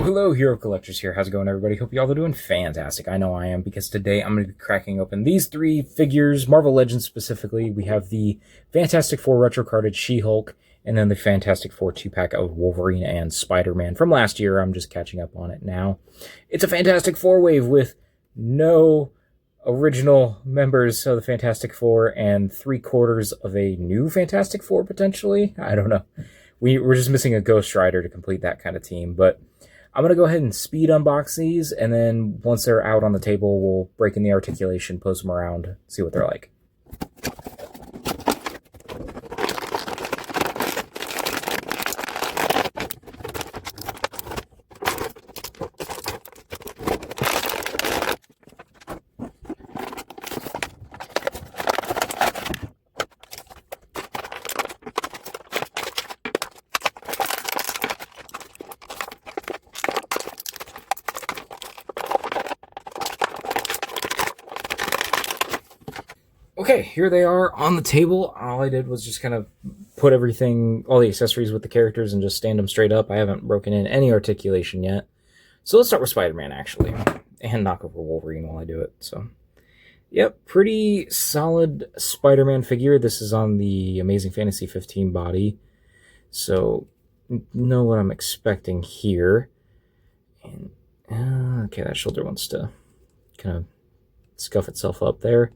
Hello, Hero Collectors here. How's it going, everybody? Hope you all are doing fantastic. I know I am, because today I'm going to be cracking open these three figures, Marvel Legends specifically. We have the Fantastic Four retro-carded She-Hulk, and then the Fantastic Four 2-pack of Wolverine and Spider-Man from last year. I'm just catching up on it now. It's a Fantastic Four wave with no original members of the Fantastic Four and 3/4 of a new Fantastic Four, potentially. I don't know. We're just missing a Ghost Rider to complete that kind of team, but I'm going to go ahead and speed unbox these, and then once they're out on the table, we'll break in the articulation, post them around, see what they're like. Okay, here they are on the table. All I did was just kind of put everything, all the accessories with the characters, and just stand them straight up. I haven't broken in any articulation yet. So let's start with Spider-Man, actually, and knock over Wolverine while I do it. So, yep, pretty solid Spider-Man figure. This is on the Amazing Fantasy 15 body. So, know what I'm expecting here. And, okay, that shoulder wants to kind of scuff itself up there.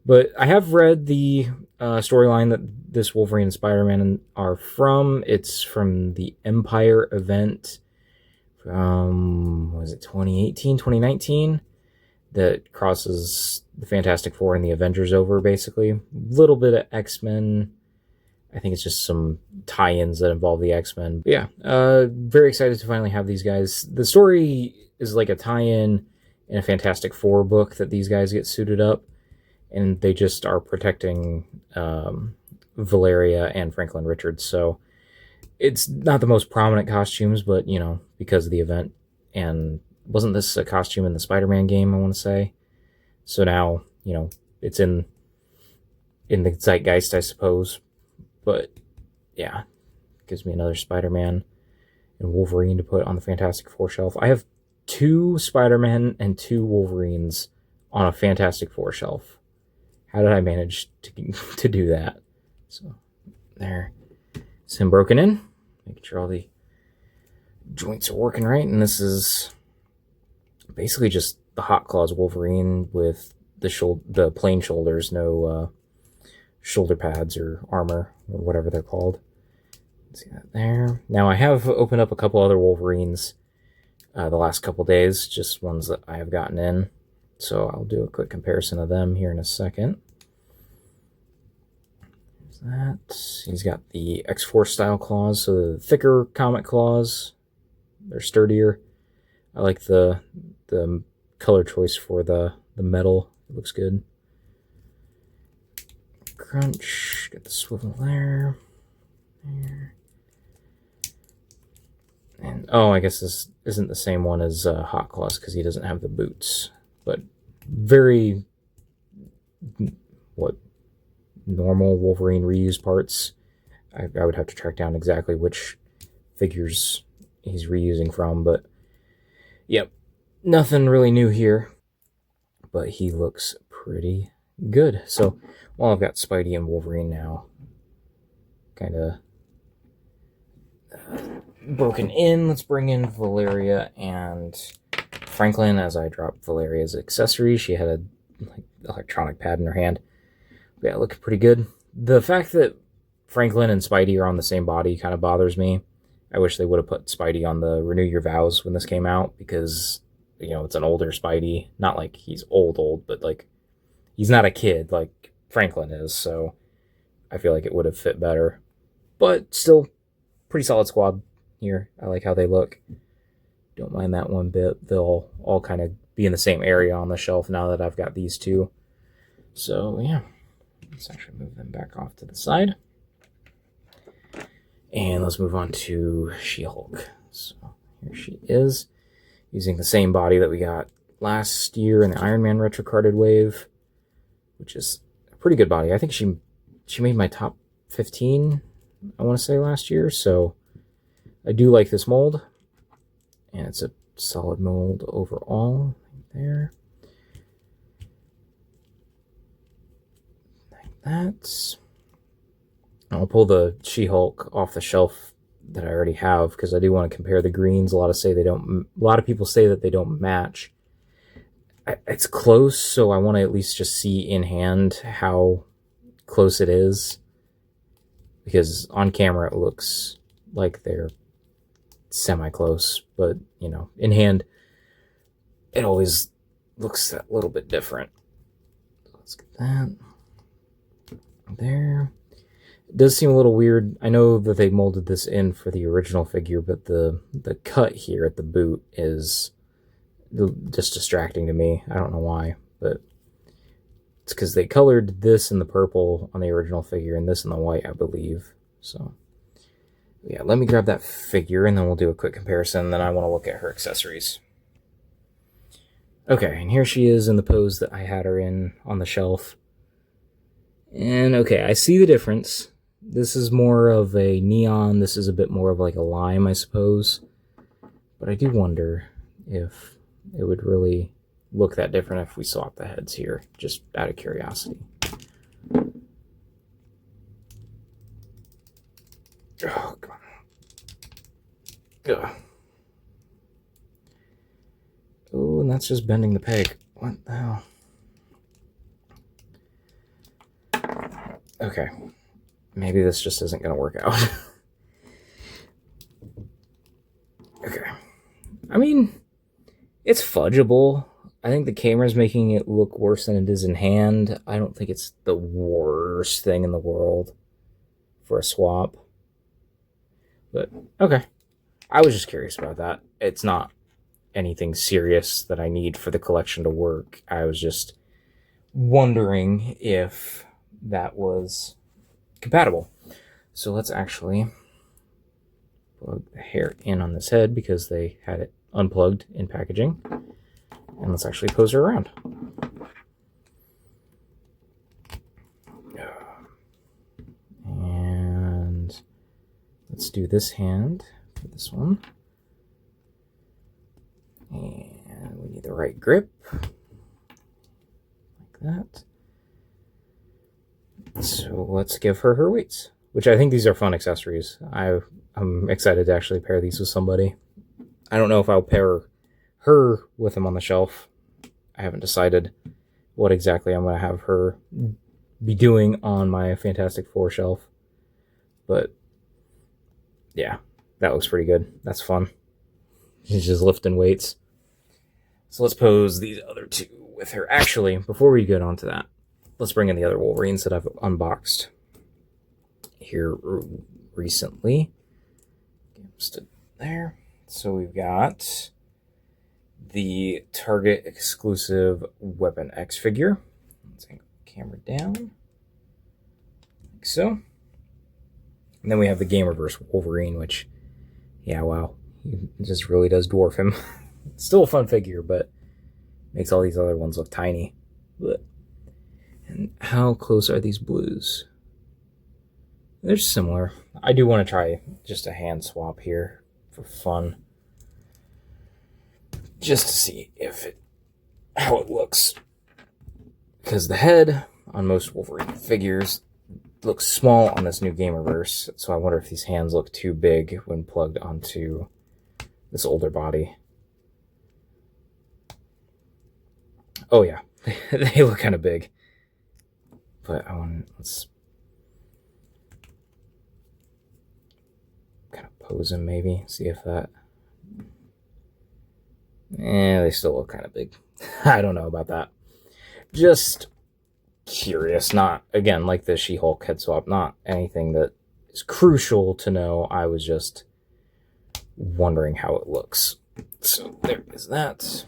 But I have read the storyline that this Wolverine and Spider-Man are from. It's from the Empire event from, was it 2018, 2019? That crosses the Fantastic Four and the Avengers over, basically. A little bit of X-Men. I think it's just some tie-ins that involve the X-Men. But yeah, very excited to finally have these guys. The story is like a tie-in in a Fantastic Four book that these guys get suited up. And they just are protecting Valeria and Franklin Richards. So it's not the most prominent costumes, but, you know, because of the event. And wasn't this a costume in the Spider-Man game, I want to say? So now, you know, it's in the zeitgeist, I suppose. But, yeah, gives me another Spider-Man and Wolverine to put on the Fantastic Four shelf. I have 2 Spider-Men and 2 Wolverines on a Fantastic Four shelf. How did I manage to do that? So, there. It's him broken in. Making sure all the joints are working right. And this is basically just the Hot Claws Wolverine with the plain shoulders, no shoulder pads or armor or whatever they're called. See that there. Now, I have opened up a couple other Wolverines the last couple days, just ones that I have gotten in. So I'll do a quick comparison of them here in a second. There's that. He's got the X-Force style claws, so the thicker comic claws. They're sturdier. I like the color choice for the metal. It looks good. Crunch. Get the swivel there. There. And, oh, I guess this isn't the same one as Hot Claws because he doesn't have the boots. But very, normal Wolverine reused parts. I would have to track down exactly which figures he's reusing from, but yep, nothing really new here. But he looks pretty good. So, while I've got Spidey and Wolverine now, kind of broken in, let's bring in Valeria and Franklin. As I dropped Valeria's accessory, she had a electronic pad in her hand. But yeah, it looked pretty good. The fact that Franklin and Spidey are on the same body kind of bothers me. I wish they would have put Spidey on the Renew Your Vows when this came out, because, you know, it's an older Spidey. Not like he's old, but like he's not a kid like Franklin is, so I feel like it would have fit better. But still, pretty solid squad here. I like how they look. Don't mind that one bit. They'll all kind of be in the same area on the shelf now that I've got these two. So, yeah. Let's actually move them back off to the side. And let's move on to She-Hulk. So, here she is. Using the same body that we got last year in the Iron Man retro-carded wave. Which is a pretty good body. I think she made my top 15, I want to say, last year. So, I do like this mold. And it's a solid mold overall. There. Like that. I'll pull the She-Hulk off the shelf that I already have because I do want to compare the greens. A lot of people say that they don't match. It's close, so I want to at least just see in hand how close it is, because on camera it looks like they're semi-close, but you know, in hand it always looks that little bit different. Let's get that there. It does seem a little weird. I know that they molded this in for the original figure, but the cut here at the boot is just distracting to me. I don't know why, but it's because they colored this in the purple on the original figure and this in the white, I believe. So yeah, let me grab that figure and then we'll do a quick comparison. Then I want to look at her accessories. Okay, and here she is in the pose that I had her in on the shelf. And okay, I see the difference. This is more of a neon. This is a bit more of like a lime, I suppose. But I do wonder if it would really look that different if we swap the heads here, just out of curiosity. Oh, God. Ugh. Oh, and that's just bending the peg. What the hell? Okay. Maybe this just isn't going to work out. Okay. I mean, it's fudgeable. I think the camera's making it look worse than it is in hand. I don't think it's the worst thing in the world for a swap. But, okay. I was just curious about that. It's not anything serious that I need for the collection to work. I was just wondering if that was compatible. So let's actually plug the hair in on this head because they had it unplugged in packaging. And let's actually pose her around. And let's do this hand for this one. And we need the right grip. Like that. So let's give her her weights, which I think these are fun accessories. I'm excited to actually pair these with somebody. I don't know if I'll pair her with them on the shelf. I haven't decided what exactly I'm going to have her be doing on my Fantastic Four shelf. But yeah, that looks pretty good. That's fun. She's just lifting weights. So let's pose these other two with her. Actually, before we get on to that, let's bring in the other Wolverines that I've unboxed here recently. Stood there. So we've got the Target exclusive Weapon X figure. Let's angle the camera down. Like so. And then we have the Gamerverse Wolverine, which, yeah, wow. He just really does dwarf him. Still a fun figure, but makes all these other ones look tiny. But, and how close are these blues? They're similar. I do want to try just a hand swap here for fun. Just to see how it looks. Because the head on most Wolverine figures looks small on this new Gamerverse, so I wonder if these hands look too big when plugged onto this older body. Oh yeah, they look kind of big. But let's kind of pose him maybe, see if that... they still look kind of big. I don't know about that. Just curious, not, again, like the She-Hulk head swap, not anything that is crucial to know. I was just wondering how it looks. So there is that.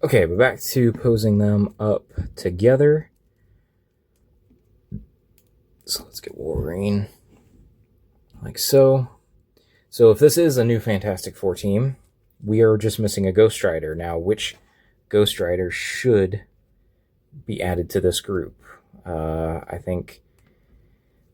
Okay, but back to posing them up together. So let's get Wolverine like so. So if this is a new Fantastic Four team, we are just missing a Ghost Rider. Now, which Ghost Rider should be added to this group? I think,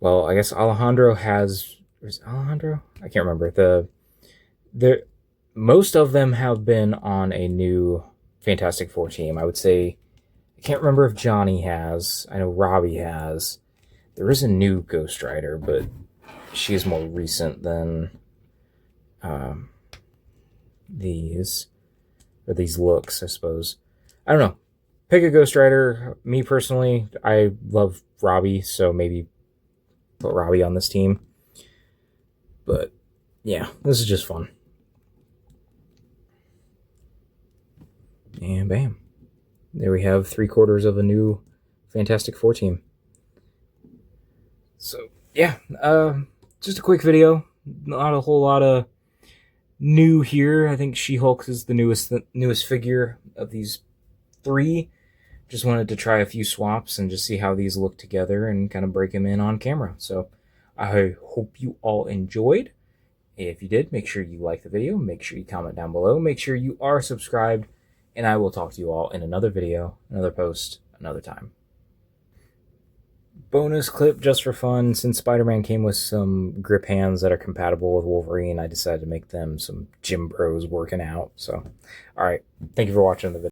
well, I guess Alejandro has... Is Alejandro? I can't remember. most of them have been on a new Fantastic Four team. I would say, I can't remember if Johnny has. I know Robbie has. There is a new Ghost Rider, but she is more recent than these looks, I suppose. I don't know. Pick a Ghost Rider. Me personally, I love Robbie, so maybe put Robbie on this team. But yeah, this is just fun. And bam. There we have 3/4 of a new Fantastic Four team. So yeah, just a quick video. Not a whole lot of new here. I think She-Hulk is the newest figure of these 3. Just wanted to try a few swaps and just see how these look together and kind of break them in on camera. So I hope you all enjoyed. If you did, make sure you like the video. Make sure you comment down below. Make sure you are subscribed. And I will talk to you all in another video, another post, another time. Bonus clip just for fun. Since Spider-Man came with some grip hands that are compatible with Wolverine, I decided to make them some gym bros working out. So, alright. Thank you for watching the video.